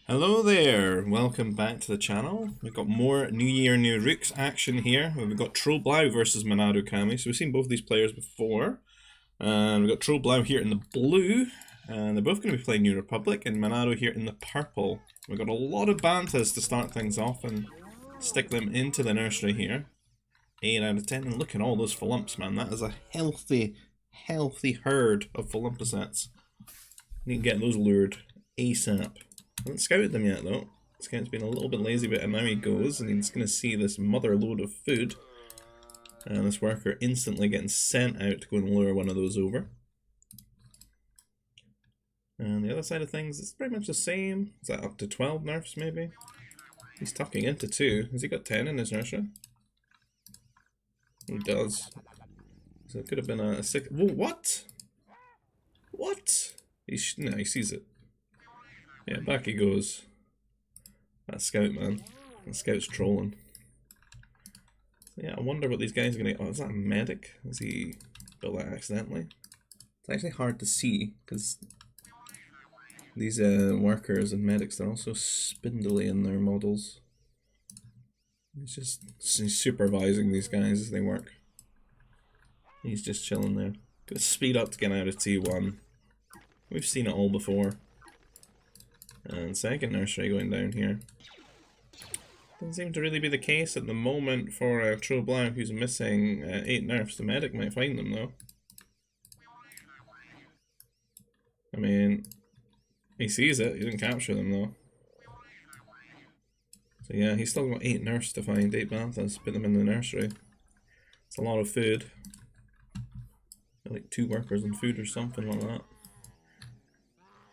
Hello there, welcome back to the channel. We've got more New Year, New Rooks action here. We've got Trollblau versus MonadoKami, so we've seen both these players before. And we've got Trollblau here in the blue, and they're both going to be playing New Republic, and Monado here in the purple. We've got a lot of bantas to start things off and stick them into the nursery here. 8 out of 10, and look at all those Philumps, man. That is a healthy herd of Philumpusets. You can get those lured ASAP. I haven't scouted them yet though. Scout's been a little bit lazy, but now he goes and he's going to see this mother load of food. And this worker instantly getting sent out to go and lure one of those over. And the other side of things, it's pretty much the same. Is that up to 12 nerfs maybe? He's tucking into 2. Has he got 10 in his nursery? He does. So it could have been a 6. Whoa, what? What? No, he sees it. Yeah, back he goes. That scout, man. That scout's trolling. So yeah, I wonder what these guys are gonna. Oh, is that a medic? Has he built that accidentally? It's actually hard to see because these workers and medics, they're also spindly in their models. He's supervising these guys as they work. He's just chilling there. Gotta speed up to get out of T1. We've seen it all before. And second nursery going down here. Doesn't seem to really be the case at the moment for Trollblau, who's missing 8 nerfs. The medic might find them though. I mean, he sees it, he didn't capture them though. So yeah, he's still got 8 nerfs to find, 8 banthas, put them in the nursery. It's a lot of food. Like 2 workers and food or something like that.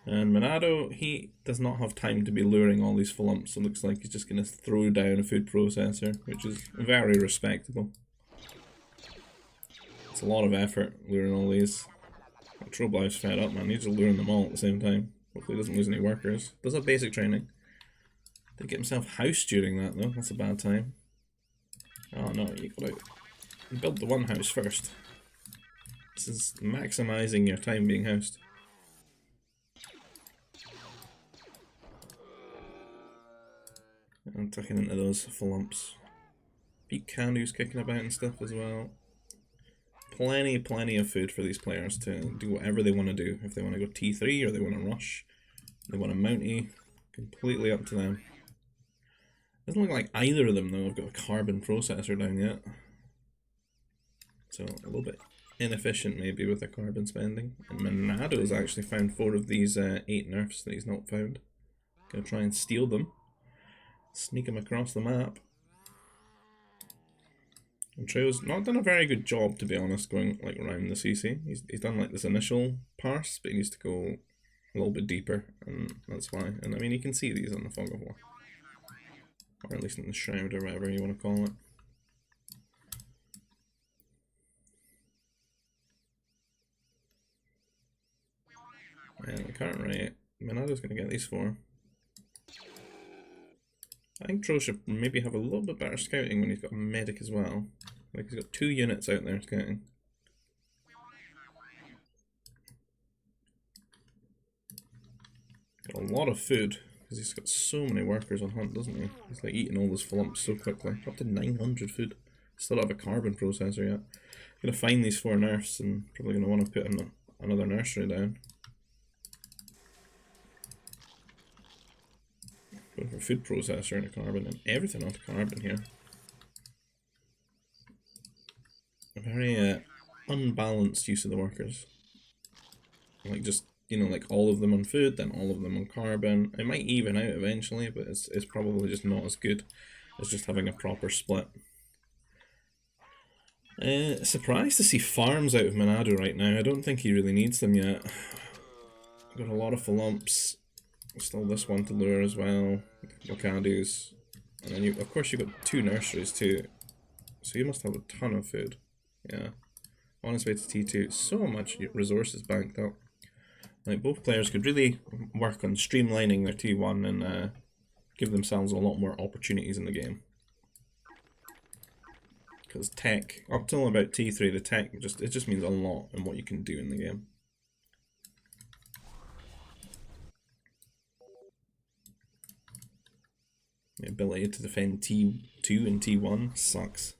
And Monado, he does not have time to be luring all these Philumps. It looks like he's just going to throw down a food processor, which is very respectable. It's a lot of effort luring all these. Trollblau's fed up, man. He's just luring them all at the same time. Hopefully he doesn't lose any workers. Does have basic training. Did get himself housed during that though. That's a bad time. Oh no, you gotta build the one house first. This is maximizing your time being housed. I'm tucking into those Philumps. Big Candu's kicking about and stuff as well. Plenty of food for these players to do whatever they want to do. If they want to go T3 or they want to rush, they want to mounty, completely up to them. Doesn't look like either of them though have got a carbon processor down yet. So a little bit inefficient maybe with the carbon spending. And Monado's actually found 4 of these 8 nerfs that he's not found. Gonna try and steal them. Sneak him across the map. And Treo's not done a very good job, to be honest, going like around the CC. He's done like this initial parse, but he needs to go a little bit deeper, and that's why. And I mean, you can see these on the Fog of War. Or at least in the Shroud, or whatever you want to call it. And the current rate, Monado's going to get these 4. I think Tro should maybe have a little bit better scouting when he's got a medic as well. Like he's got 2 units out there scouting. Got a lot of food, because he's got so many workers on hunt, doesn't he? He's like eating all those Philumps so quickly. Up to 900 food. Still don't have a carbon processor yet. Gonna find these 4 nerfs and probably gonna want to put another nursery down. Going for food processor and a carbon and everything onto carbon here. A very unbalanced use of the workers. Like just, you know, like all of them on food, then all of them on carbon. It might even out eventually, but it's probably just not as good as just having a proper split. Surprised to see farms out of Monado right now. I don't think he really needs them yet. Got a lot of Philumps. Still this one to lure as well. Wakadus. And then of course you've got 2 nurseries too. So you must have a ton of food. Yeah. On his way to T2. So much resources banked up. Like both players could really work on streamlining their T1 and give themselves a lot more opportunities in the game. Because tech, up till about T3, the tech it just means a lot in what you can do in the game. The ability to defend T2 and T1 sucks.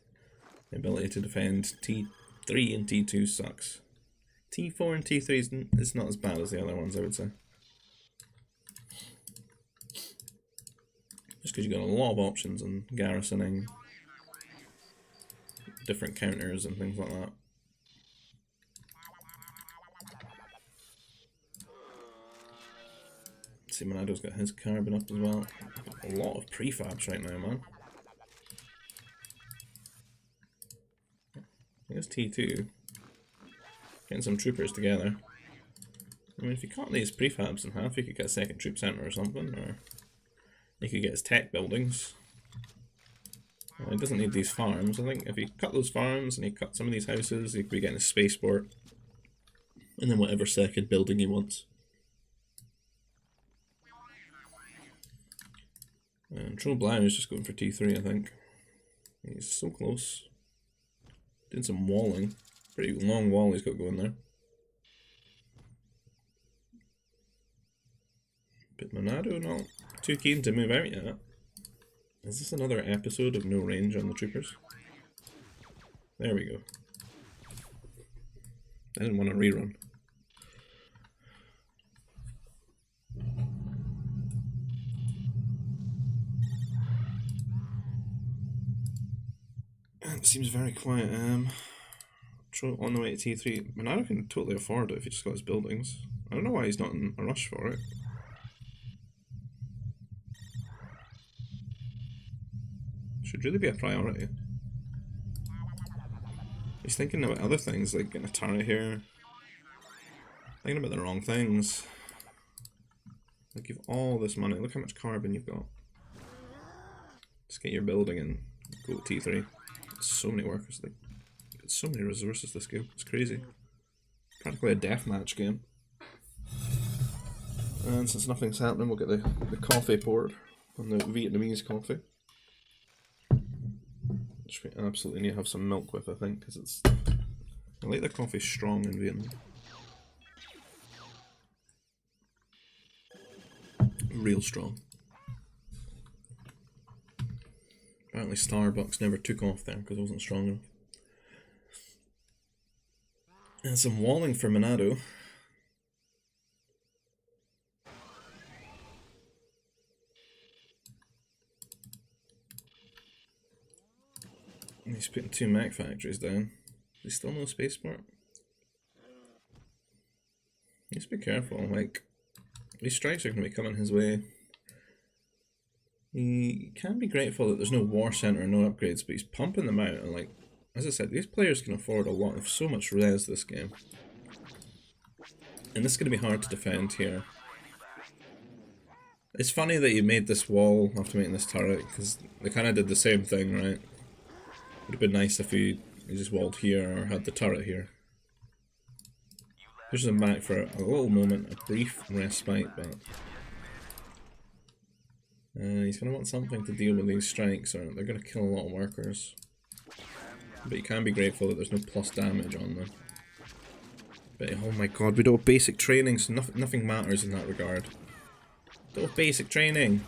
The ability to defend T3 and T2 sucks. T4 and T3 is not as bad as the other ones, I would say. Just because you've got a lot of options in garrisoning, different counters and things like that. See, Monado's got his carbon up as well. A lot of prefabs right now, man. Here's T2. Getting some troopers together. I mean, if you cut these prefabs in half, you could get a second troop centre or something, or you could get his tech buildings. He doesn't need these farms. I think if you cut those farms and you cut some of these houses, you could be getting a spaceport. And then whatever second building he wants. And Troll Blau is just going for T3, I think. He's so close. Doing some walling. Pretty long wall he's got going there. But Monado not too keen to move out yet. Is this another episode of no range on the troopers? There we go. I didn't want to rerun. It seems very quiet. On the way to T3. Monado can totally afford it if he just got his buildings. I don't know why he's not in a rush for it. Should really be a priority. He's thinking about other things, like getting a turret here. Thinking about the wrong things. Like, you've all this money. Look how much carbon you've got. Just get your building and go to T3. So many workers. Like, so many resources this game. It's crazy. Practically a deathmatch game. And since nothing's happening, we'll get the coffee poured on the Vietnamese coffee. Which we absolutely need to have some milk with, I think, because it's... I like the coffee strong in Vietnam. Real strong. Apparently Starbucks never took off there because it wasn't strong enough. And some walling for Monado. He's putting 2 mech factories down. There's still no spaceport. He needs to be careful, like, these strikes are going to be coming his way. He can be grateful that there's no war center or no upgrades, but he's pumping them out, and like, as I said, these players can afford a lot of so much res this game. And this is going to be hard to defend here. It's funny that you made this wall after making this turret, because they kind of did the same thing, right? Would have been nice if you just walled here or had the turret here. Pushes him back for a little moment, a brief respite, but... he's going to want something to deal with these strikes, or they're going to kill a lot of workers. But you can be grateful that there's no plus damage on them. But oh my god, we don't have basic training, so nothing matters in that regard. Don't have basic training!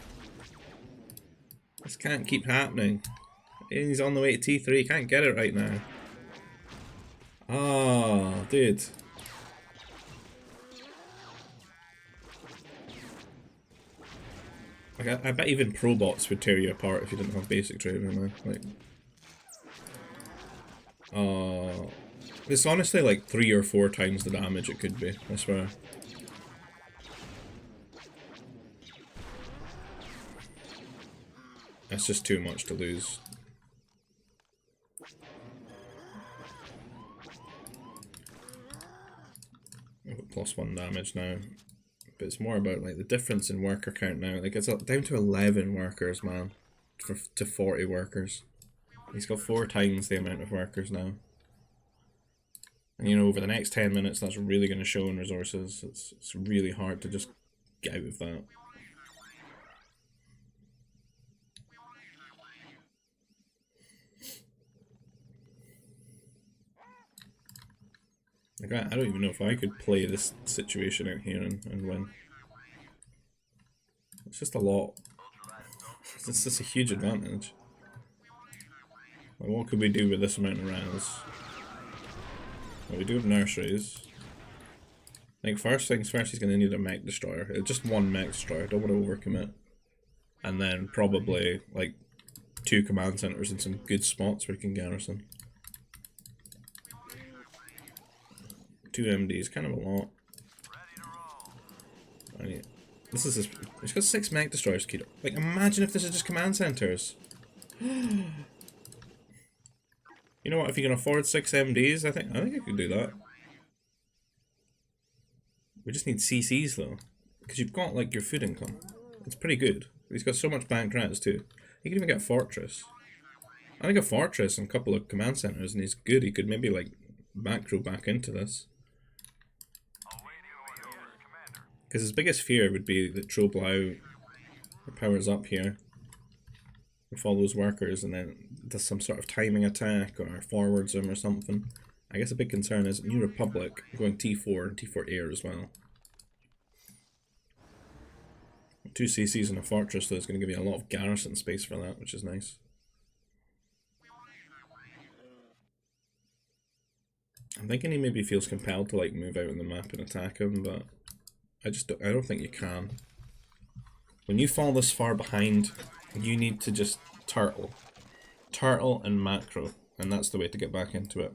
This can't keep happening. He's on the way to T3, can't get it right now. Ah, dude. Like, I bet even probots would tear you apart if you didn't have basic training, man. Like, it's honestly like 3 or 4 times the damage it could be, I swear. That's just too much to lose. I've got +1 damage now. But it's more about like the difference in worker count now. Like, it's down to 11 workers, man, to 40 workers. He's got 4 times the amount of workers now. And you know, over the next 10 minutes, that's really going to show in resources. It's really hard to just get out of that. Like, I don't even know if I could play this situation out here and win. It's just a lot. It's just a huge advantage. Like, what could we do with this amount of res? Well, we do have nurseries. I think first things first, he's going to need a mech destroyer. Just one mech destroyer, don't want to overcommit. And then probably like 2 command centers in some good spots where he can garrison. 2 MDs, kind of a lot. This is he's got 6 mech destroyers, Keto. Like, imagine if this is just command centers. You know what? If you can afford 6 MDs, I think I could do that. We just need CCs though, because you've got like your food income. It's pretty good. He's got so much banked rats too. He could even get a fortress. I think a fortress and a couple of command centers, and he's good. He could maybe like macro back into this. Because his biggest fear would be that Troblau powers up here with all those workers and then does some sort of timing attack or forwards him or something. I guess a big concern is New Republic going T4 and T4 air as well. 2 CCs and a fortress though is going to give you a lot of garrison space for that, which is nice. I'm thinking he maybe feels compelled to like move out on the map and attack him, but I don't think you can. When you fall this far behind, you need to just turtle. Turtle and macro, and that's the way to get back into it.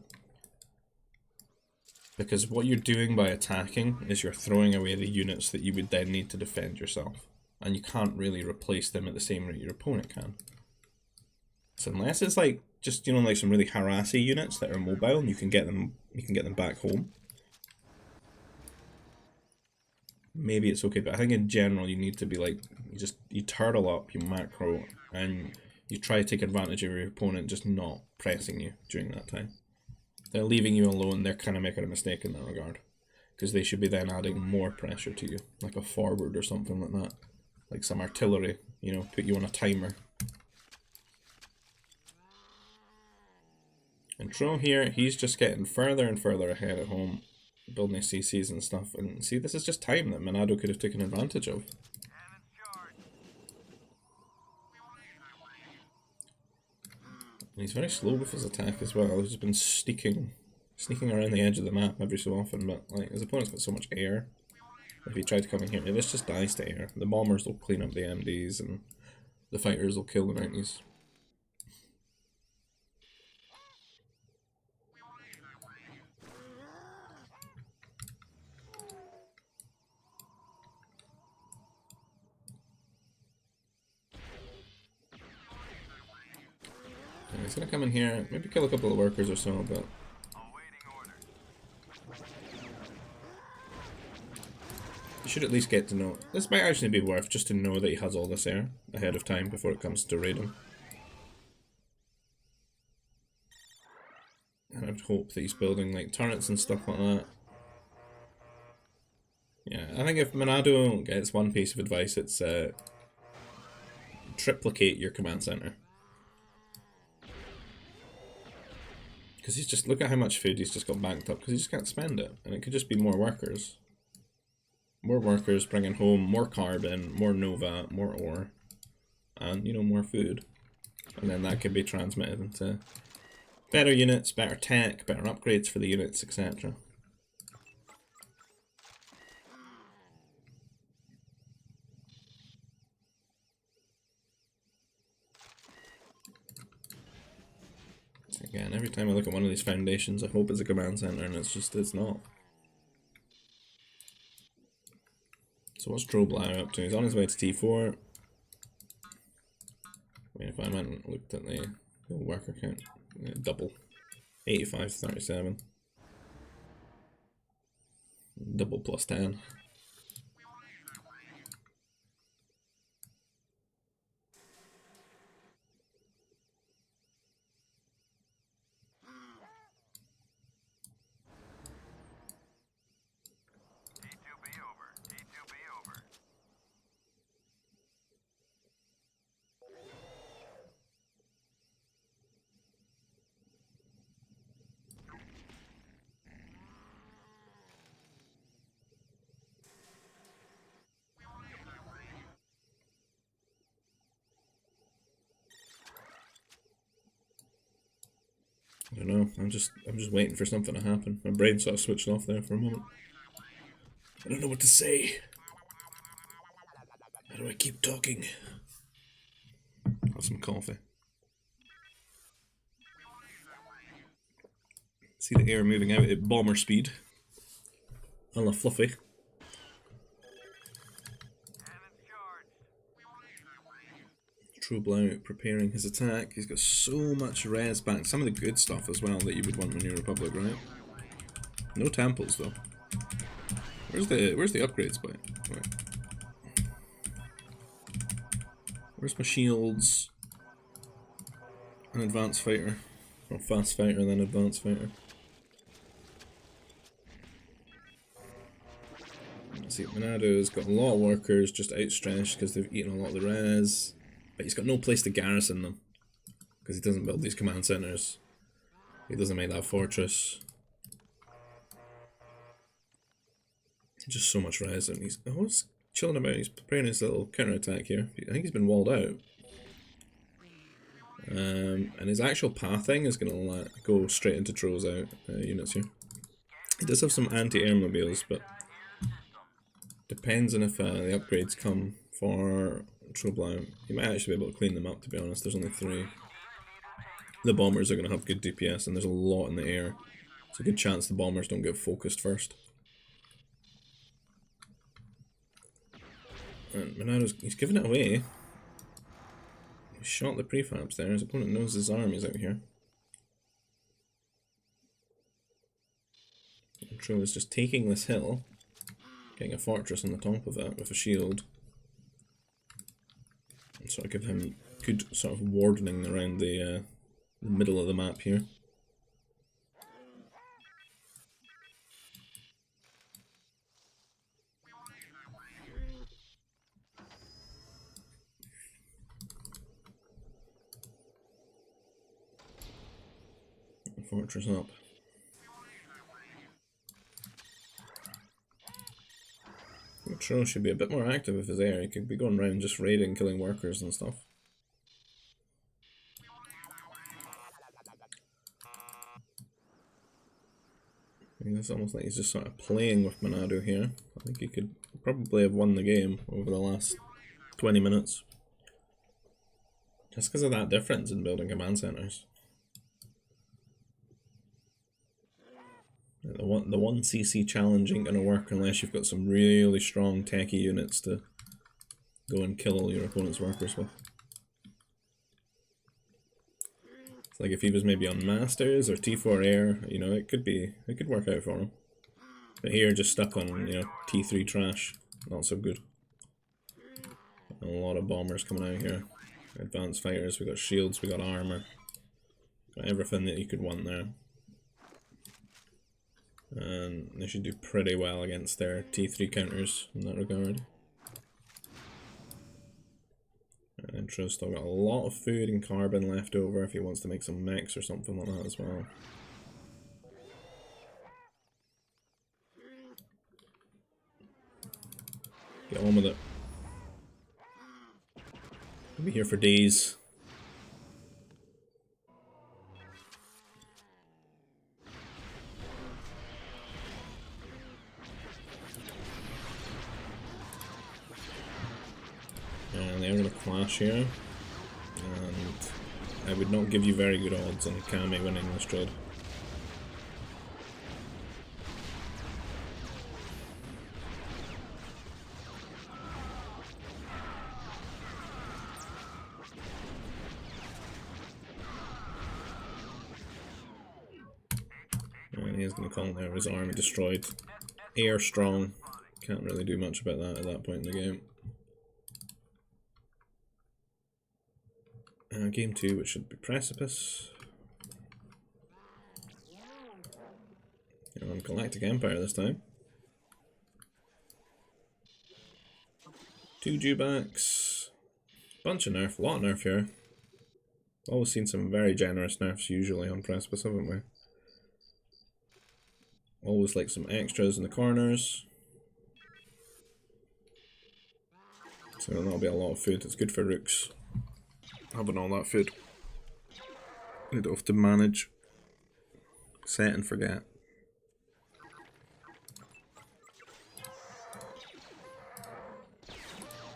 Because what you're doing by attacking is you're throwing away the units that you would then need to defend yourself. And you can't really replace them at the same rate your opponent can. So unless it's like, just, you know, like some really harassy units that are mobile and you can get them back home. Maybe it's okay, but I think in general you need to be like, you turtle up, you macro, and you try to take advantage of your opponent just not pressing you during that time. They're leaving you alone, they're kind of making a mistake in that regard. Because they should be then adding more pressure to you, like a forward or something like that. Like some artillery, you know, put you on a timer. And Tro here, he's just getting further and further ahead at home, building his CCs and stuff. And see, this is just time that Monado could have taken advantage of. And he's very slow with his attack as well. He's just been sneaking around the edge of the map every so often, but like his opponent's got so much air. If he tried to come in here, this just dies to air. The bombers will clean up the MDs and the fighters will kill the 90s. He's gonna come in here, maybe kill a couple of workers or so, but you should at least get to know. This might actually be worth just to know that he has all this air ahead of time before it comes to raid him. And I would hope that he's building like turrets and stuff like that. Yeah, I think if Monado gets one piece of advice, it's triplicate your command center. Because he's just, look at how much food he's just got banked up, because he just can't spend it. And it could just be more workers. More workers bringing home more carbon, more Nova, more ore. And, you know, more food. And then that can be transmitted into better units, better tech, better upgrades for the units, etc. Again, every time I look at one of these foundations, I hope it's a command center, and it's not. So what's Troblau up to? He's on his way to T4. I mean, if I went and looked at the worker count, double. 85 to 37. Double plus 10. I don't know. I'm just waiting for something to happen. My brain sort of switched off there for a moment. I don't know what to say. How do I keep talking? Have some coffee. See the air moving out at bomber speed. A la Fluffy. True Blount preparing his attack. He's got so much res back. Some of the good stuff as well that you would want in New Republic, right? No temples though. Where's the upgrades by? Wait. Where's my shields? An advanced fighter. Or fast fighter, then advanced fighter. Let's see, Monado's got a lot of workers just outstretched because they've eaten a lot of the res. But he's got no place to garrison them. Because he doesn't build these command centers. He doesn't make that fortress. Just so much res, and he's chilling about. He's preparing his little counterattack here. I think he's been walled out. And his actual pathing is going to go straight into Trolls out units here. He does have some anti-airmobiles, but depends on if the upgrades come for Troll. You might actually be able to clean them up, to be honest. There's only 3. The bombers are going to have good DPS, and there's a lot in the air. It's a good chance the bombers don't get focused first. And he's giving it away. He shot the prefabs there. His opponent knows his army's out here. Tro is just taking this hill, getting a fortress on the top of it with a shield. And sort of give him good sort of wardening around the middle of the map here. Fortress up. Tro should be a bit more active with his air. He could be going around just raiding, killing workers and stuff. I mean, it's almost like he's just sort of playing with Monado here. I think he could probably have won the game over the last 20 minutes. Just because of that difference in building command centers. The 1cc challenge ain't gonna work unless you've got some really strong techie units to go and kill all your opponent's workers with. It's like if he was maybe on Masters or T4 Air, you know, it could work out for him. But here, just stuck on, you know, T3 trash, not so good. And a lot of bombers coming out here. Advanced fighters, we got shields, we got armor. Got everything that you could want there. And they should do pretty well against their T3 counters in that regard. And Tro's still got a lot of food and carbon left over if he wants to make some mechs or something like that as well. Get on with it. I'll be here for days. And they're going to clash here, and I would not give you very good odds on Kami winning this trade. And he is going to call there his army destroyed. Air strong, can't really do much about that at that point in the game. Game 2, which should be Precipice. And on Galactic Empire this time. 2 dewbacks. Bunch of nerf, a lot of nerf here. Always seen some very generous nerfs usually on Precipice, haven't we? Always like some extras in the corners. So that'll be a lot of food. It's good for Rooks. Having all that food. You don't have to manage. Set and forget.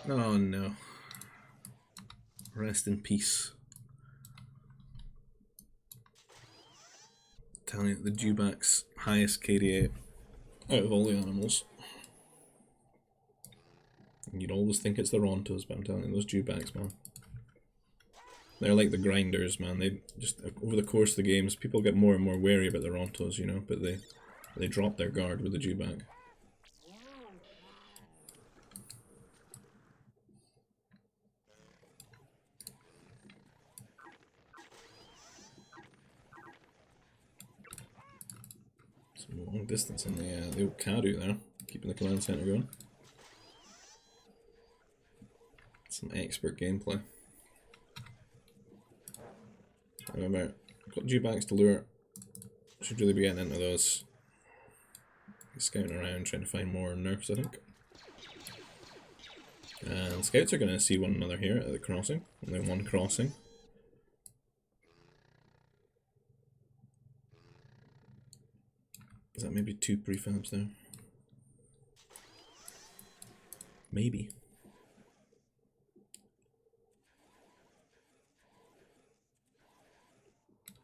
Oh no. Rest in peace. I'm telling you, the Dewback's highest KDA out of all the animals. And you'd always think it's the Rontos, but I'm telling you, those Dewbacks, man. They're like the grinders, man. They just, over the course of the games, people get more and more wary about the Rontos, you know, but they drop their guard with the Dewback. Some long distance in the old Kadu there, keeping the command center going. Some expert gameplay. Remember, got Dewbacks to lure. Should really be getting into those. Scouting around, trying to find more nerfs, I think. And scouts are going to see one another here at the crossing. Only one crossing. Is that maybe 2 prefabs there? Maybe.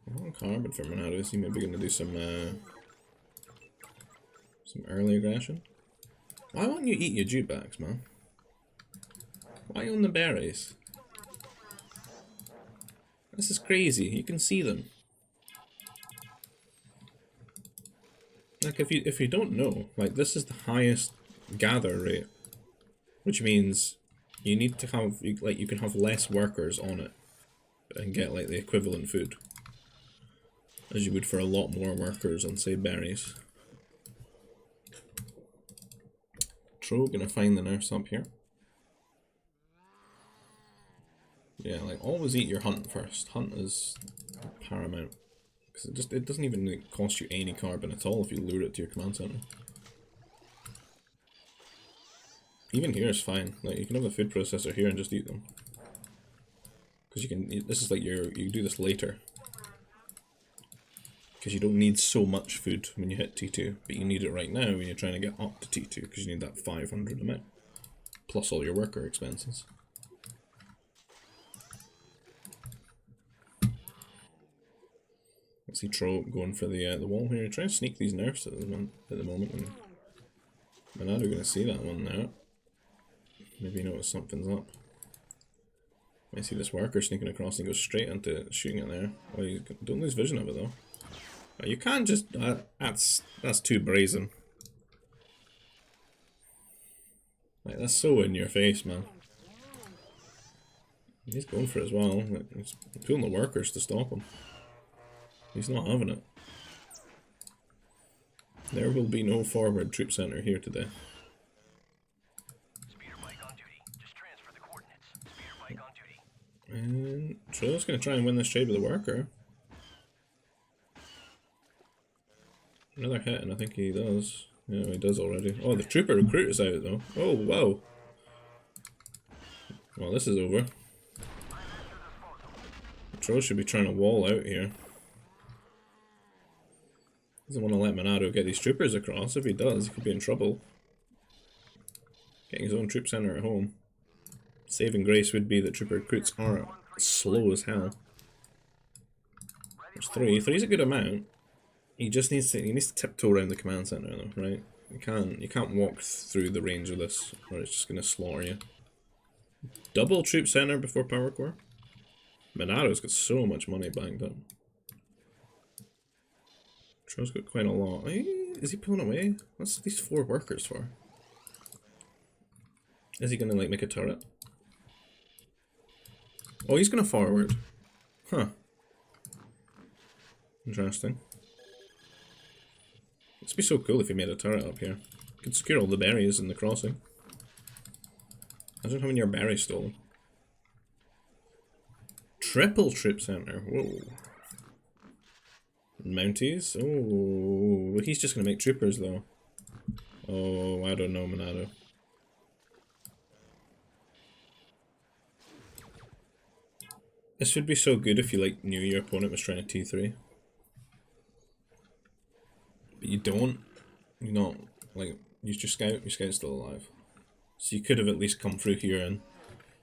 Oh, carbon for Monado. Is he maybe going to do some early aggression? Why won't you eat your Dewbacks, man? Why on the berries? This is crazy. You can see them. Like if you don't know, like this is the highest gather rate, which means you need to have you can have less workers on it and get like the equivalent food as you would for a lot more workers on, say, berries. Tro gonna find the nurse up here. Yeah, like always eat your hunt first. Hunt is paramount because it doesn't even cost you any carbon at all if you lure it to your command center. Even here is fine. Like you can have a food processor here and just eat them because you can. This is like you do this later. Because you don't need so much food when you hit T2, but you need it right now when you're trying to get up to T2 because you need that 500 amount, plus all your worker expenses. Let's see Tro going for the wall here. Trying to sneak these nerfs at the moment, and Monado going to see that one now. Maybe notice something's up. I see this worker sneaking across and goes straight into shooting it there. Oh, you don't lose vision of it though. You can't just... that's too brazen. Like, that's so in your face, man. He's going for it as well. Like, he's pulling the workers to stop him. He's not having it. There will be no forward troop center here today. And Tro's going to try and win this trade with a worker. Another hit, and I think he does. Yeah, he does already. Oh, the trooper recruit is out though. Oh, wow. Well, this is over. Tro should be trying to wall out here. Doesn't want to let Monado get these troopers across. If he does, he could be in trouble. Getting his own troop center at home. Saving grace would be that trooper recruits are slow as hell. There's 3. 3's a good amount. He just needs to tiptoe around the command center though, right? You can't walk through the range of this, or it's just gonna slaughter you. Double troop center before power core. Monado's got so much money banked up. Tro's got quite a lot. Is he pulling away? What's these 4 workers for? Is he gonna like make a turret? Oh, he's gonna forward. Huh. Interesting. It'd be so cool if he made a turret up here. Could secure all the berries in the crossing. Imagine having your berries stolen. Triple troop center. Whoa. Mounties? Oh, he's just gonna make troopers though. Oh, I don't know, Monado. This would be so good if you like knew your opponent was trying to T3. don't, you not, like, use your scout, your scout's still alive. So you could have at least come through here and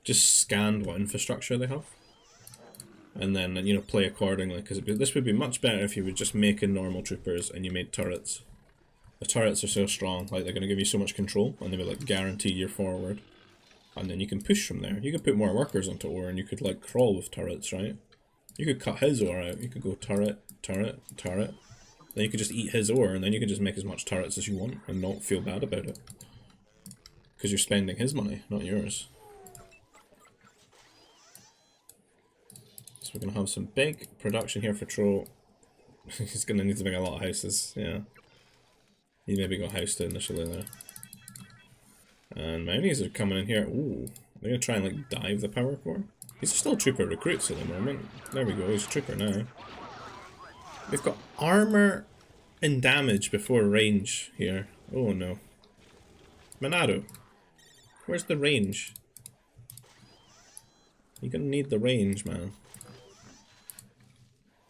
just scanned what infrastructure they have. And then, you know, play accordingly, because this would be much better if you were just making normal troopers and you made turrets. The turrets are so strong, like, they're going to give you so much control, and they will, like, guarantee your forward. And then you can push from there. You could put more workers onto ore, and you could, like, crawl with turrets, right? You could cut his ore out. You could go turret, turret, turret. Then you could just eat his ore, and then you could just make as much turrets as you want, and not feel bad about it. Because you're spending his money, not yours. So we're going to have some big production here for Tro. He's going to need to make a lot of houses, yeah. He maybe got housed initially there. And Mounties are coming in here. Ooh, they're going to try and like dive the power core. He's still trooper recruits at the moment. There we go, he's a trooper now. They've got armor and damage before range here. Oh no. Monado, where's the range? You're going to need the range, man.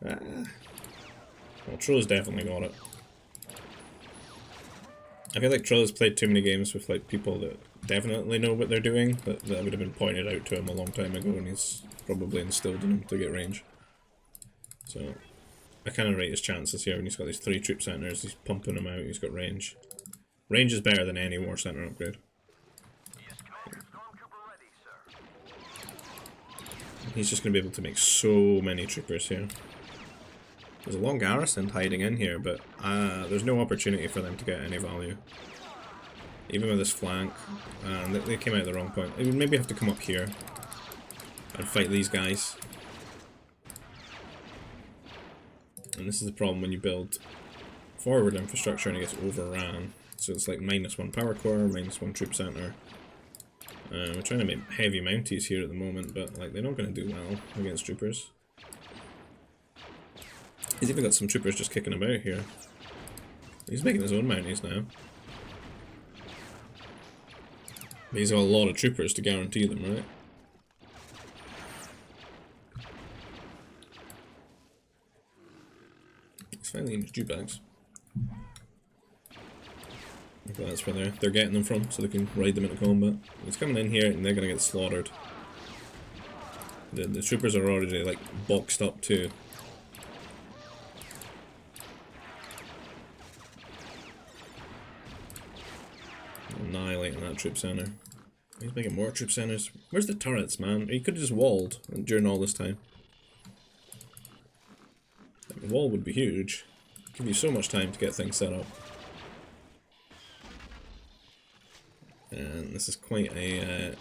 Ah. Well, Troll's definitely got it. I feel like Troll's played too many games with like people that definitely know what they're doing, but that would have been pointed out to him a long time ago, and he's probably instilled in him to get range. So I kind of rate his chances here when he's got these 3 troop centers. He's pumping them out. He's got range. Range is better than any war center upgrade. He's just going to be able to make so many troopers here. There's a long garrison hiding in here, but there's no opportunity for them to get any value. Even with this flank, they came out at the wrong point. They would maybe have to come up here and fight these guys. And this is the problem when you build forward infrastructure and it gets overran. So it's like -1 power core, -1 troop center. We're trying to make heavy Mounties here at the moment, but like they're not going to do well against troopers. He's even got some troopers just kicking about here. He's making his own Mounties now. But he's got a lot of troopers to guarantee them, right? He's finally in his jukebox. Okay, that's where they're getting them from, so they can ride them into combat. He's coming in here and they're gonna get slaughtered. The troopers are already like boxed up too. Annihilating that troop center. He's making more troop centers. Where's the turrets, man? He could have just walled during all this time. The wall would be huge. Give you so much time to get things set up. And this is quite a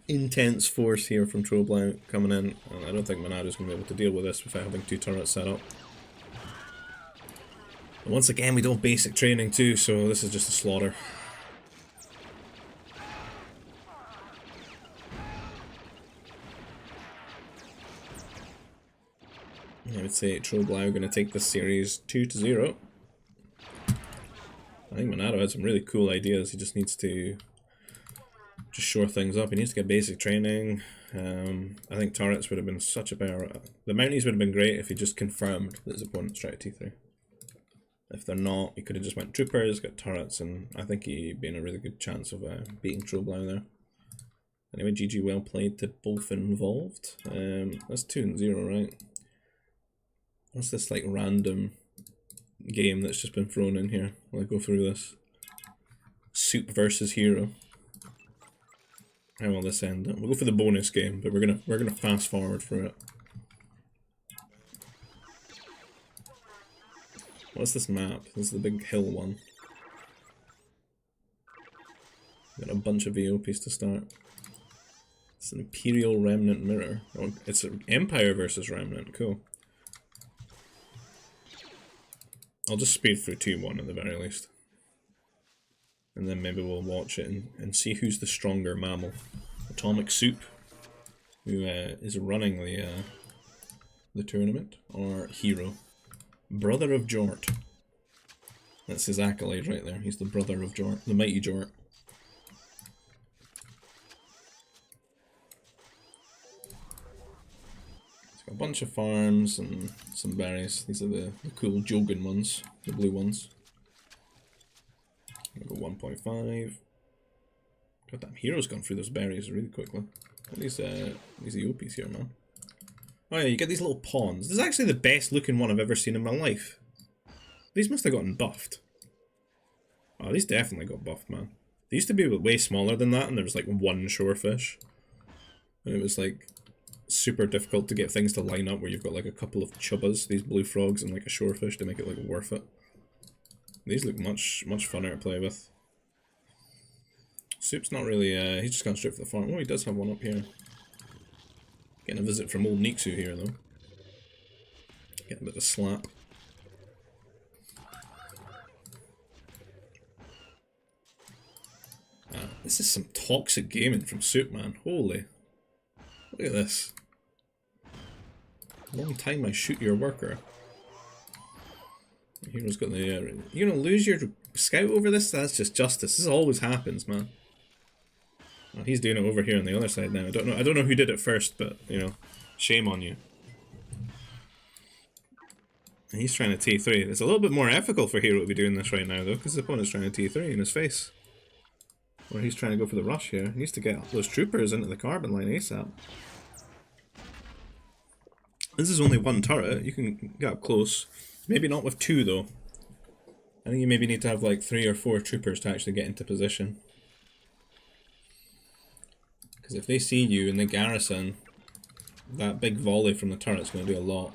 intense force here from Troblau coming in. And I don't think Monado's going to be able to deal with this without having 2 turrets set up. And once again, we don't have basic training too, so this is just a slaughter. I would say Troblau are going to take this series 2-0. I think Monado had some really cool ideas. He just needs to just shore things up. He needs to get basic training. I think turrets would have been such a better... The Mounties would have been great if he just confirmed that his opponent's tried T3. If they're not, he could have just went troopers, got turrets, and I think he'd be in a really good chance of beating Troblau there. Anyway, GG, well played to both involved. That's 2-0, right? What's this like random game that's just been thrown in here? I'll go through this. Soup versus Hero. How will this end? We'll go for the bonus game, but we're gonna fast forward through it. What's this map? This is the big hill one. Got a bunch of VOPs to start. It's an Imperial Remnant mirror. Oh, it's an Empire versus Remnant. Cool. I'll just speed through 2-1 at the very least. And then maybe we'll watch it and see who's the stronger mammal. Atomic Soup, who is running the tournament, or Hero. Brother of Jort. That's his accolade right there. He's the brother of Jort, the mighty Jort. A bunch of farms and some berries. These are the cool Jogan ones, the blue ones. 1.5. Goddamn, Hero's gone through those berries really quickly. These Eopies here, man. Oh yeah, you get these little pawns. This is actually the best looking one I've ever seen in my life. These must have gotten buffed. Oh, these definitely got buffed, man. They used to be way smaller than that, and there was like one shorefish. And it was like super difficult to get things to line up where you've got like a couple of chubbas, these blue frogs, and like a shorefish to make it like worth it. These look much funner to play with. Soup's not really, he's just gone straight for the farm. Oh, he does have one up here. Getting a visit from old Niksu here, though. Getting a bit of a slap. This is some toxic gaming from Soup, man. Holy. Look at this. Long time I shoot your worker. Hero's got the, you're gonna lose your scout over this? That's just justice. This always happens, man. Well, he's doing it over here on the other side now. I don't know who did it first, but you know, shame on you. And he's trying to T3. It's a little bit more ethical for Hero to be doing this right now, though, because the opponent's trying to T3 in his face. Or he's trying to go for the rush here. He needs to get those troopers into the carbon line ASAP. This is only one turret. You can get up close. Maybe not with two, though. I think you maybe need to have like 3 or 4 troopers to actually get into position. Because if they see you in the garrison, that big volley from the turret's going to do a lot.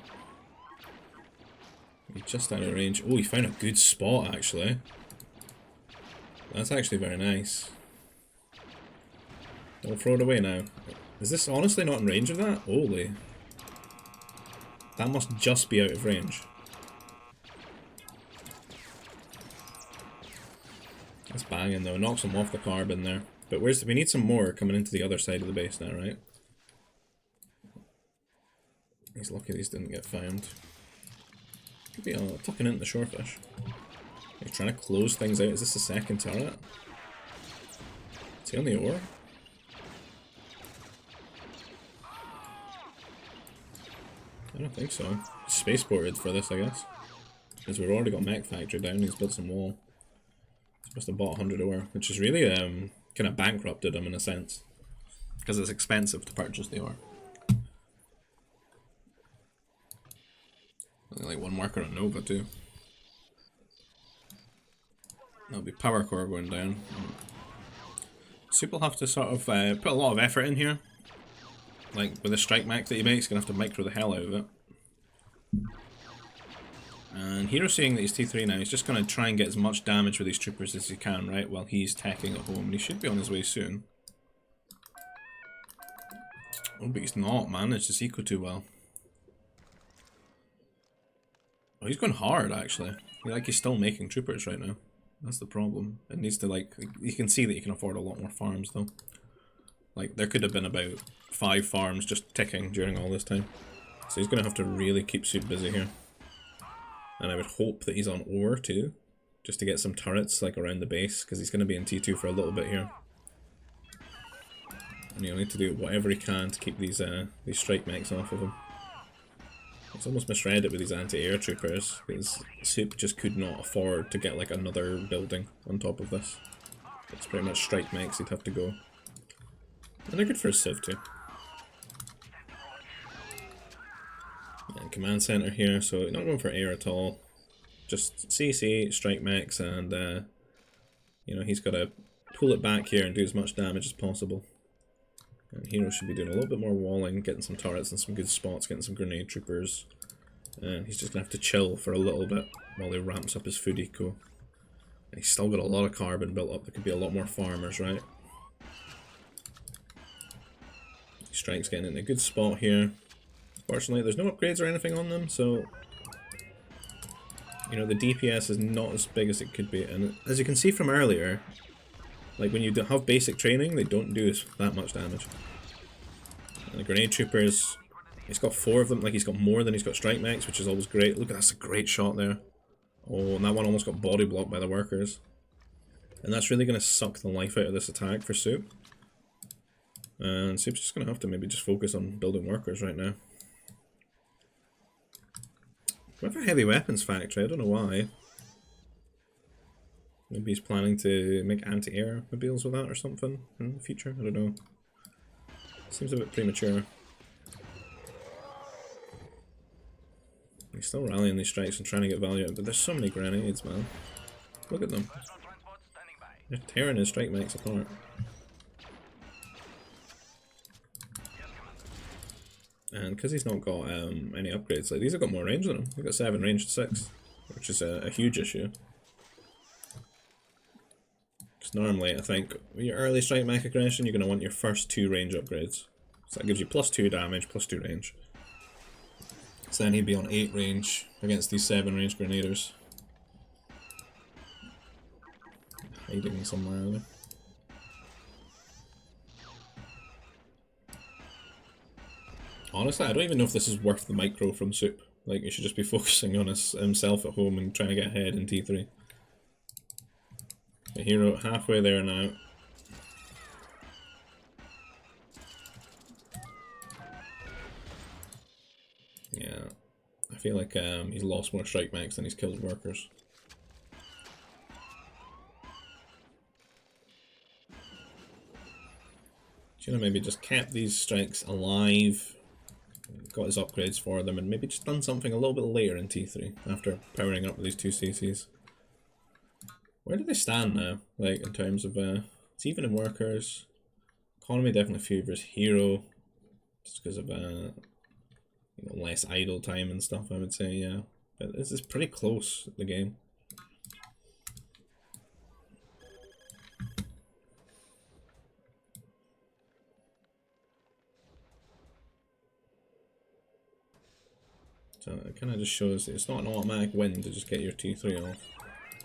He's just out of range. Oh, he found a good spot, actually. That's actually very nice. Don't throw it away now. Is this honestly not in range of that? Holy. That must just be out of range. That's banging though. Knocks him off the carbon there. But where's we need some more coming into the other side of the base now, right? He's lucky these didn't get found. Could be tucking into the shorefish. He's trying to close things out. Is this the second turret? Is he on the ore? I don't think so. Spaceported for this, I guess. Because we've already got Mech Factory down, he's built some wall. He must have bought 100 ore, which is really kind of bankrupted him in a sense. Because it's expensive to purchase the ore. Only like one worker on Nova too. That'll be power core going down. Soup will have to sort of put a lot of effort in here. Like with the strike mech that he makes, gonna have to micro the hell out of it. And Hero's seeing that he's T3 now, he's just gonna try and get as much damage with these troopers as he can, right? While he's teching at home, and he should be on his way soon. Oh, but he's not, man. It's just eco too well. Oh, he's going hard actually. Like he's still making troopers right now. That's the problem. It needs to like, you can see that you can afford a lot more farms though. Like there could have been about 5 farms just ticking during all this time. So he's going to have to really keep Soup busy here. And I would hope that he's on ore too. Just to get some turrets like around the base. Because he's going to be in T2 for a little bit here. And he'll need to do whatever he can to keep these strike mechs off of him. It's almost misread it with these anti-air troopers. Because Soup just could not afford to get like another building on top of this. It's pretty much strike mechs he'd have to go. And they're good for a Civ too. And command center here, so not going for air at all. Just CC, strike mechs, and you know, he's got to pull it back here and do as much damage as possible. And Hero should be doing a little bit more walling, getting some turrets and some good spots, getting some grenade troopers. And he's just going to have to chill for a little bit while he ramps up his food eco. And he's still got a lot of carbon built up. There could be a lot more farmers, right? Strike's getting in a good spot here. Fortunately, there's no upgrades or anything on them, so you know, the DPS is not as big as it could be. And as you can see from earlier, like when you have basic training, they don't do that much damage. And the grenade troopers, he's got 4 of them. Like he's got more than he's got strike mechs, which is always great. Look, that's a great shot there. Oh, and that one almost got body blocked by the workers. And that's really going to suck the life out of this attack for Soup. And Soup's just going to have to maybe just focus on building workers right now. We have a heavy weapons factory, I don't know why. Maybe he's planning to make anti-air mobiles with that or something in the future. I don't know. Seems a bit premature. He's still rallying these strikes and trying to get value out, but there's so many grenades, man. Look at them. They're tearing his strike mechs apart. And because he's not got any upgrades, like these have got more range than him. They've got 7 range to 6, which is a huge issue. Because normally, I think, with your early strike mech aggression, you're going to want your first 2 range upgrades. So that gives you +2 damage, +2 range. So then he'd be on 8 range against these 7 range grenadiers. Hiding somewhere, are they? Honestly, I don't even know if this is worth the micro from Soup. Like, he should just be focusing on himself at home and trying to get ahead in T3. The hero halfway there now. Yeah, I feel like he's lost more strike mechs than he's killed workers. Should have maybe just kept these strikes alive, got his upgrades for them, and maybe just done something a little bit later in T3 after powering up with these 2 CCs. Where do they stand now? Like in terms of it's even in workers. Economy definitely favours hero, just because of you know, less idle time and stuff, I would say, yeah. But this is pretty close, the game. So it kind of just shows that it's not an automatic win to just get your T3 off.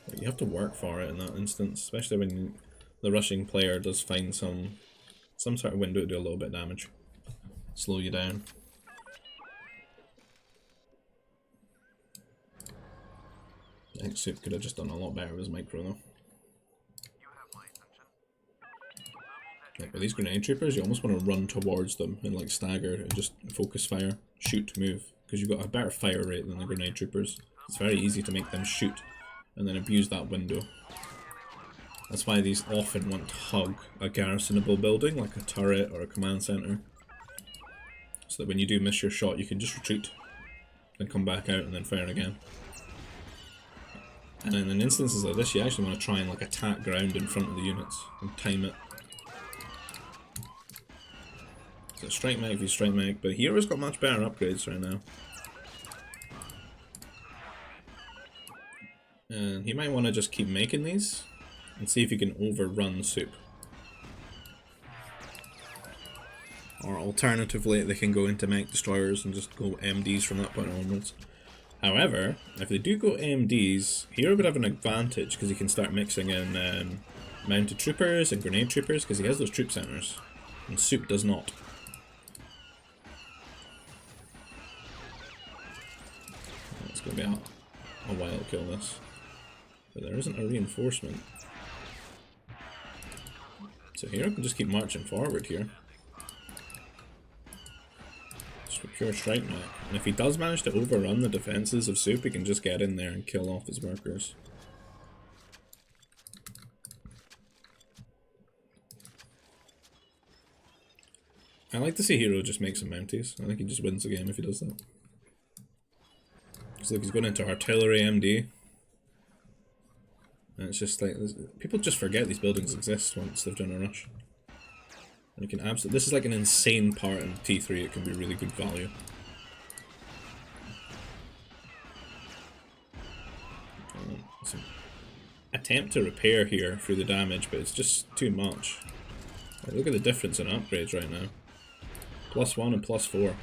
But you have to work for it in that instance, especially when the rushing player does find some sort of window to do a little bit of damage. Slow you down. I think Soup could have just done a lot better with his micro though. Like with these grenade troopers, you almost want to run towards them and like stagger and just focus fire, shoot, move, because you've got a better fire rate than the grenade troopers. It's very easy to make them shoot and then abuse that window. That's why these often want to hug a garrisonable building like a turret or a command center, so that when you do miss your shot you can just retreat, then come back out and then fire again. And in instances like this, you actually want to try and like attack ground in front of the units and time it. So strike mech v strike mech, but Hero's got much better upgrades right now. And he might want to just keep making these and see if he can overrun Soup. Or alternatively, they can go into mech destroyers and just go MDs from that point onwards. However, if they do go AMDs, Hero would have an advantage because he can start mixing in mounted troopers and grenade troopers because he has those troop centers, and Soup does not. It's going to be a while to kill this. But there isn't a reinforcement. So Hero can just keep marching forward here. Pure strike mech. And if he does manage to overrun the defenses of Soup, he can just get in there and kill off his workers. I like to see Hero just make some mounties. I think he just wins the game if he does that. Looks like he's going into artillery MD. And it's just like, people just forget these buildings exist once they've done a rush. And you can absolutely, this is like an insane part in T3, it can be really good value. Some attempt to repair here through the damage, but it's just too much. Like, look at the difference in upgrades right now. +1 and +4.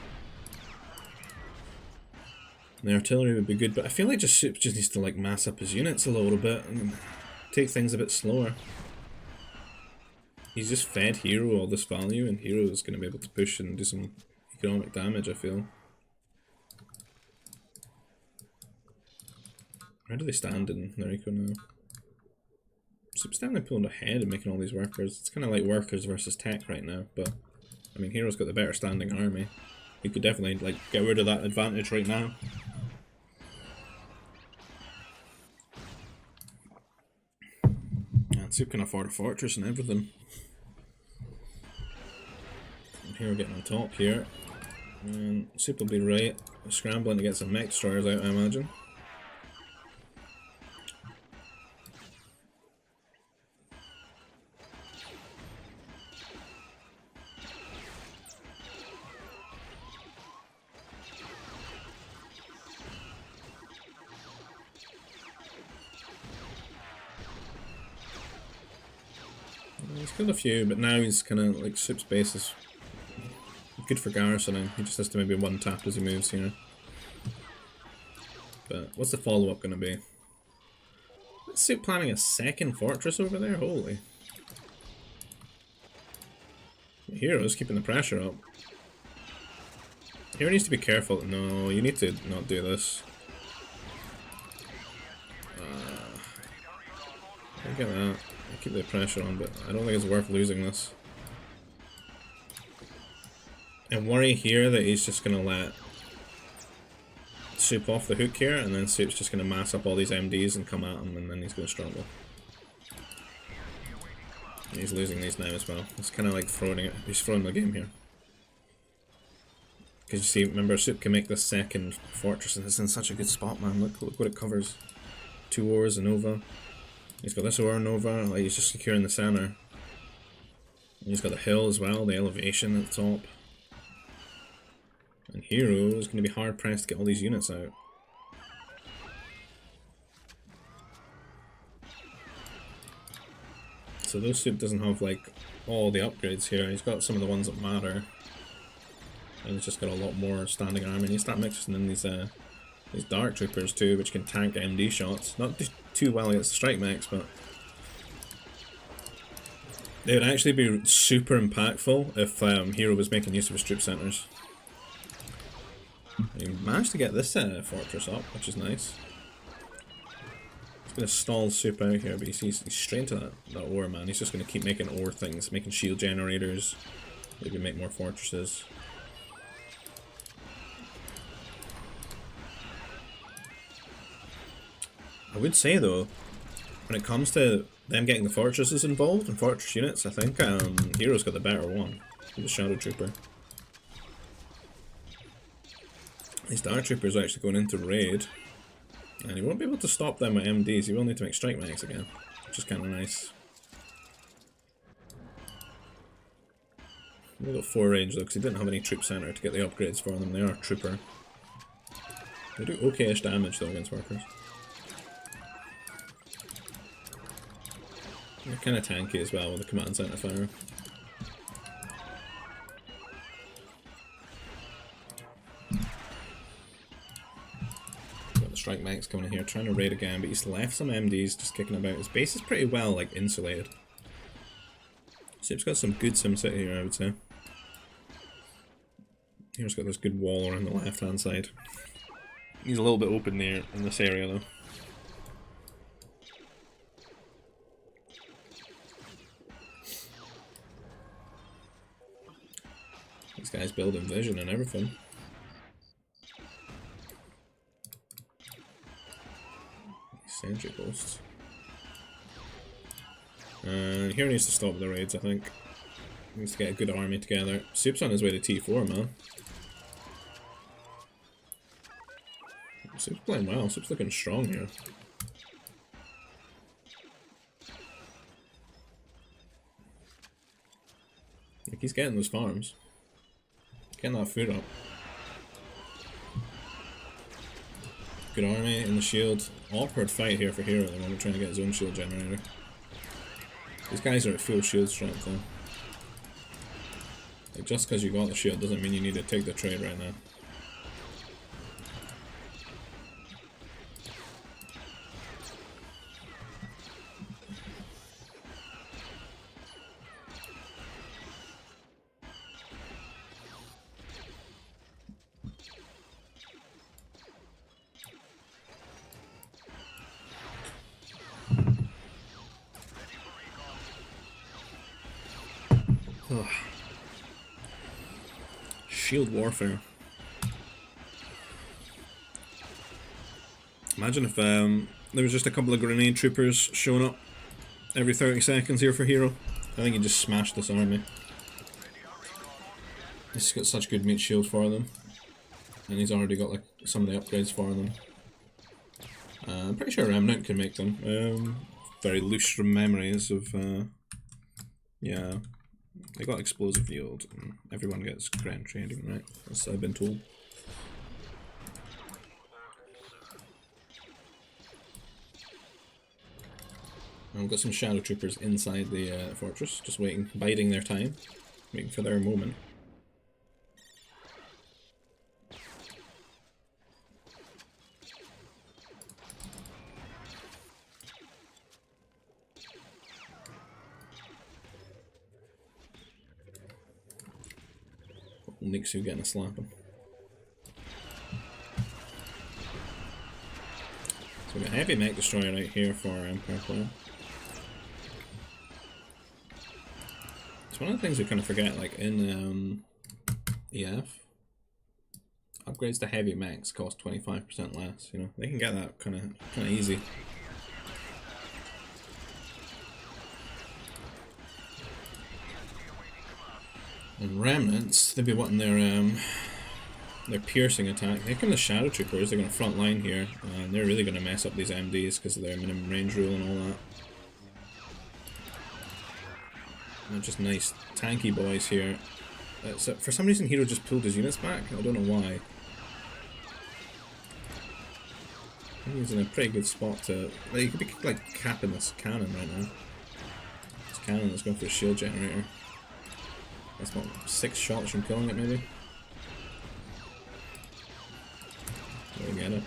And the artillery would be good, but I feel like Soup just needs to like mass up his units a little bit and take things a bit slower. He's just fed Hero all this value, and Hero is going to be able to push and do some economic damage, I feel. Where do they stand in their eco now? Soup's definitely pulling ahead and making all these workers. It's kind of like workers versus tech right now, but I mean, Hero's got the better standing army. He could definitely like get rid of that advantage right now. Soup can afford a fortress and everything. And here we're getting on top here. And Soup will be right. Scrambling to get some mech destroyers out, I imagine. He's killed a few, but now he's kind of like Soup's base is good for garrisoning. He just has to maybe one tap as he moves here. But what's the follow-up going to be? Is Soup planning a second fortress over there? Holy. The hero's keeping the pressure up. Hero needs to be careful. No, you need to not do this. I get that. I keep the pressure on, but I don't think it's worth losing this. I worry here that he's just going to let Soup off the hook here, and then Soup's just going to mass up all these MDs and come at him, and then he's going to struggle. And he's losing these now as well. It's kind of like throwing it. He's throwing the game here. Because you see, remember, Soup can make this second fortress, and it's in such a good spot, man. Look what it covers. 2 ores, a Nova. He's got this ore Nova, like he's just securing the center. And he's got the hill as well, the elevation at the top. And Hero is going to be hard pressed to get all these units out. So those Soup doesn't have like all the upgrades here. He's got some of the ones that matter. And he's just got a lot more standing army. And you start mixing in these Dark Troopers too, which can tank MD shots. Not too well against the strike mechs, but they would actually be super impactful if Hero was making use of his troop centers. He managed to get this fortress up, which is nice. He's going to stall Soup out here, but he's straight into that ore, man. He's just going to keep making ore things, making shield generators, maybe make more fortresses. I would say though, when it comes to them getting the fortresses involved and fortress units, I think Hero's got the better one with the Shadow Trooper. These Dark Troopers are actually going into raid, and he won't be able to stop them with MDs. He will need to make strike mechs again, which is kind of nice. They've got 4 range though, because he didn't have any troop center to get the upgrades for them. They are trooper. They do okay-ish damage though against workers. They're kind of tanky as well with the command center fire. Got the strike mechs coming in here, trying to raid again, but he's left some MDs just kicking about. His base is pretty well like insulated. Soup's got some good SimCity here, I would say. Here's got this good wall around the left hand side. He's a little bit open there in this area though. This guy's building vision and everything. Sentry posts. Here needs to stop the raids, I think. He needs to get a good army together. Soup's on his way to T4, man. Soup's playing well. Soup's looking strong here. Like, he's getting those farms. Getting that food up. Good army in the shield. Awkward fight here for Hero at the moment, trying to get his own shield generator. These guys are at full shield strength though. Like, just because you got the shield doesn't mean you need to take the trade right now. Ugh. Shield warfare. Imagine if there was just a couple of grenade troopers showing up every 30 seconds here for Hero. I think he just smashed this army. He's got such good meat shield for them. And he's already got like some of the upgrades for them. I'm pretty sure Remnant can make them. Very loose from memories of, yeah. They got explosive yield, and everyone gets grand trading, right? As I've been told. And we've got some Shadow Troopers inside the fortress, just waiting, biding their time, waiting for their moment. Nixu getting a slapping. So we've got Heavy Mech Destroyer right here for our Empire player. It's one of the things we kind of forget, like in EF, upgrades to heavy mechs cost 25% less, you know, they can get that kind of easy. And Remnants, they'd be wanting their piercing attack. Here come the Shadow Troopers, they're going to front line here, and they're really going to mess up these MDs because of their minimum range rule and all that. They're just nice tanky boys here. So for some reason Hero just pulled his units back, I don't know why. I think he's in a pretty good spot to... Well, he could be like capping this cannon right now. This cannon that's going for a shield generator. That's not 6 shots from killing it, maybe. There we get it.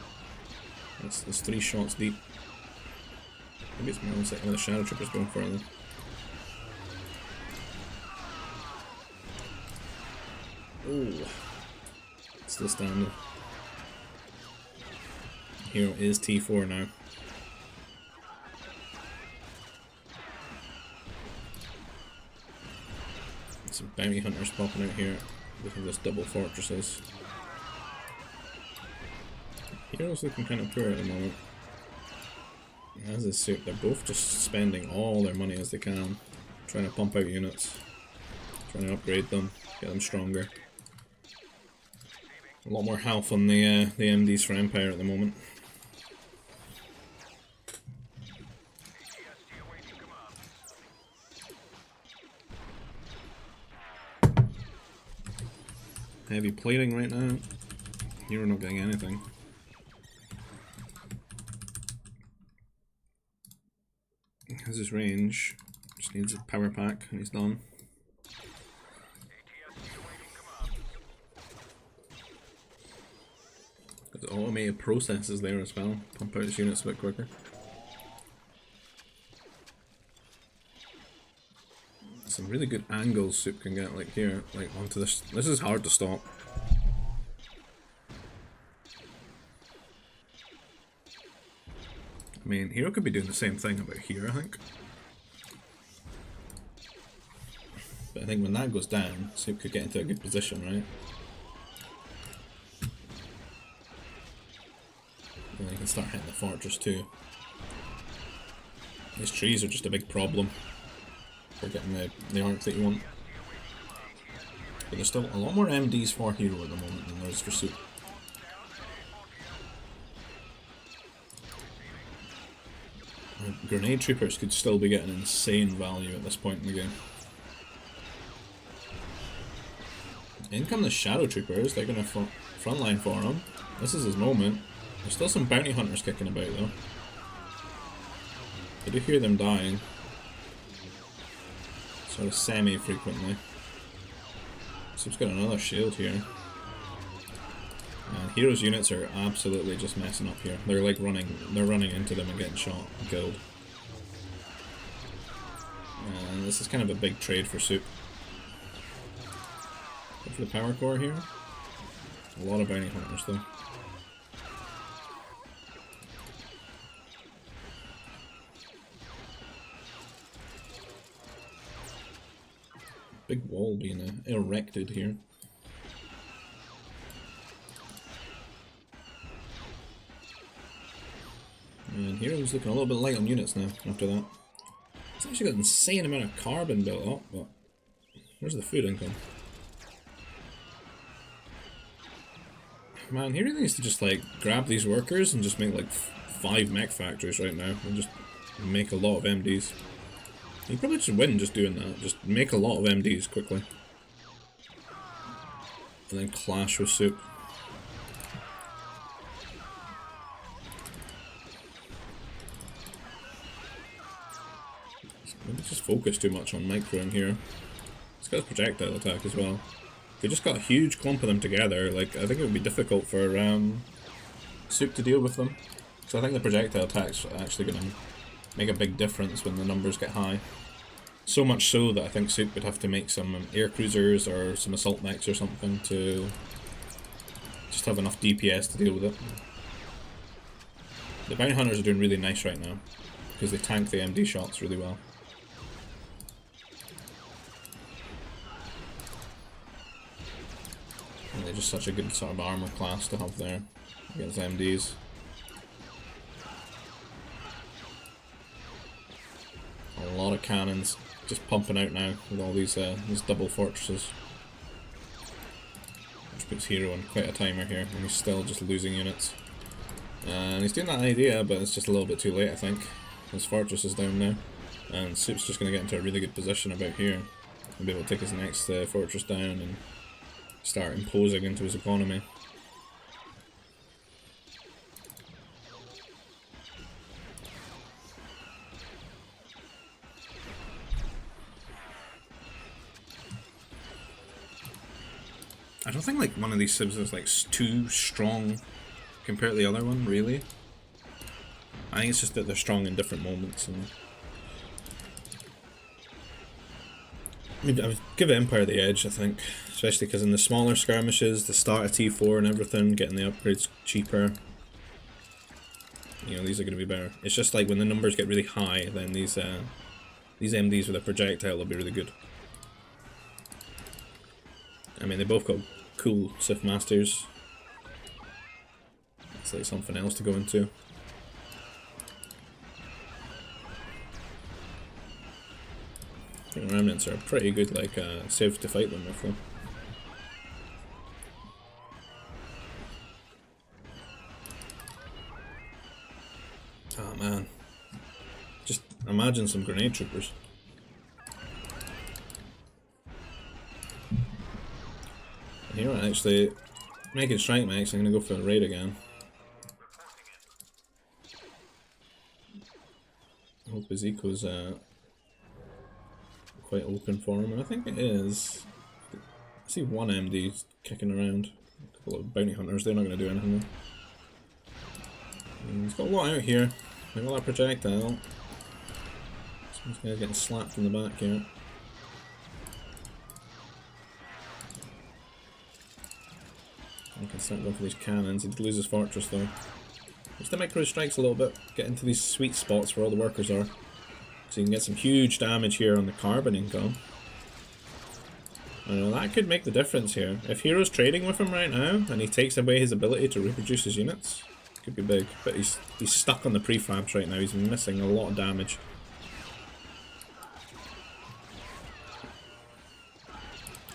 It's 3 shots deep. Maybe it's more than one of the Shadow Troopers going for it. Ooh. Still standing. Hero is T4 now. Some bounty hunters popping out here. Looking at this double fortresses. Hero's looking kind of poor at the moment. As is Suit, they're both just spending all their money as they can. Trying to pump out units. Trying to upgrade them. Get them stronger. A lot more health on the MDs for Empire at the moment. Heavy plating right now. Here we're not getting anything. Has his range. Just needs a power pack and he's done. Got the automated processes there as well. Pump out his units a bit quicker. Some really good angles Soup can get, like here, like onto this. This is hard to stop. I mean, Hero could be doing the same thing about here, I think. But I think when that goes down, Soup could get into a good position, right? And then he can start hitting the fortress too. These trees are just a big problem for getting the arc that you want. But there's still a lot more MDs for Hero at the moment than there is for Soup. Grenade Troopers could still be getting insane value at this point in the game. In come the Shadow Troopers, they're going to frontline for him. This is his moment. There's still some bounty hunters kicking about though. I do hear them dying. Sort of semi-frequently. Soup's got another shield here. And Hero's units are absolutely just messing up here. They're like running into them and getting shot and killed. And this is kind of a big trade for Soup. Go for the power core here. A lot of bounty hunters though. Big wall being erected here. And Hero's looking a little bit light on units now after that. It's actually got an insane amount of carbon built up, but where's the food income? Man, he really needs to just like grab these workers and just make like 5 mech factories right now and just make a lot of MDs. You probably should win just doing that. Just make a lot of MDs quickly. And then clash with Soup. Maybe just focus too much on microing here. It's got a projectile attack as well. If we just got a huge clump of them together, like, I think it would be difficult for Soup to deal with them. So I think the projectile attack's actually going to make a big difference when the numbers get high. So much so that I think Soup would have to make some air cruisers or some assault mechs or something to just have enough DPS to deal with it. The bounty hunters are doing really nice right now because they tank the MD shots really well. And they're just such a good sort of armor class to have there against MDs. A lot of cannons just pumping out now with all these double fortresses. Which puts Hero on quite a timer here, and he's still just losing units. And he's doing that idea, but it's just a little bit too late, I think. His fortress is down now, and Soup's just going to get into a really good position about here. He'll be able to take his next fortress down and start imposing into his economy. I don't think like one of these civs is like too strong compared to the other one, really. I think it's just that they're strong in different moments. And I would give Empire the edge, I think, especially because in the smaller skirmishes, the start of T4 and everything, getting the upgrades cheaper. You know, these are going to be better. It's just like when the numbers get really high, then these MDs with a projectile will be really good. I mean, they both got cool Sith Masters. It's like something else to go into. I think Remnants are pretty good, like, safe to fight them with them. Oh man. Just imagine some grenade troopers. Here, actually, making strike mechs, I'm gonna go for the raid again. I hope his eco's quite open for him, and I think it is. I see one MD kicking around. A couple of bounty hunters, they're not gonna do anything though. And he's got a lot out here. Like all that projectile. This guy's getting slapped in the back here. I can start going for these cannons. He did lose his fortress though. Just to micro strikes a little bit, get into these sweet spots where all the workers are. So you can get some huge damage here on the carbon income. I know that could make the difference here. If Hero's trading with him right now, and he takes away his ability to reproduce his units, could be big. But he's stuck on the prefabs right now, he's missing a lot of damage.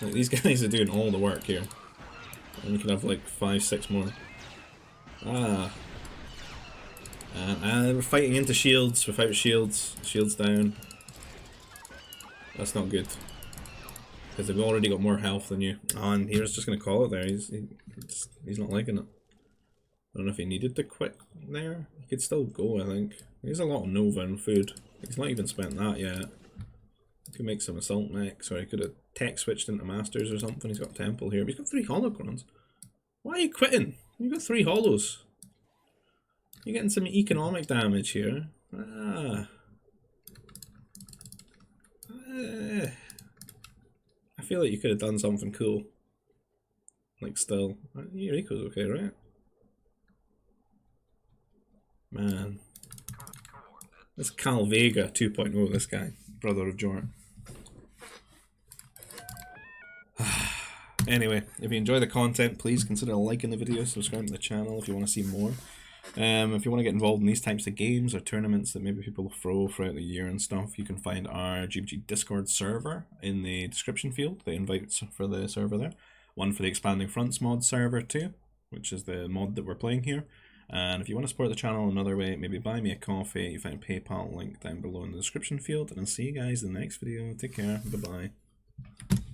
Like, these guys are doing all the work here. And we can have like 5, 6 more. Ah. And we're fighting into shields without shields. Shields down. That's not good. Because they've already got more health than you. Oh, and Hero's just going to call it there. He's not liking it. I don't know if he needed to quit there. He could still go, I think. He has a lot of Nova and food. He's not even spent that yet. He could make some assault mechs, or he could have tech switched into Masters or something. He's got Temple here. But he's got 3 holocrons. Why are you quitting? You've got 3 holos. You're getting some economic damage here. I feel like you could have done something cool. Like, still. Your eco's okay, right? Man. This Cal Vega 2.0, this guy. Brother of Jort. Anyway, if you enjoy the content, please consider liking the video, subscribing to the channel if you want to see more. If you want to get involved in these types of games or tournaments that maybe people throw throughout the year and stuff, you can find our GBG Discord server in the description field, the invites for the server there. One for the Expanding Fronts mod server too, which is the mod that we're playing here. And if you want to support the channel another way, maybe buy me a coffee, you find a PayPal link down below in the description field. And I'll see you guys in the next video. Take care. Bye-bye.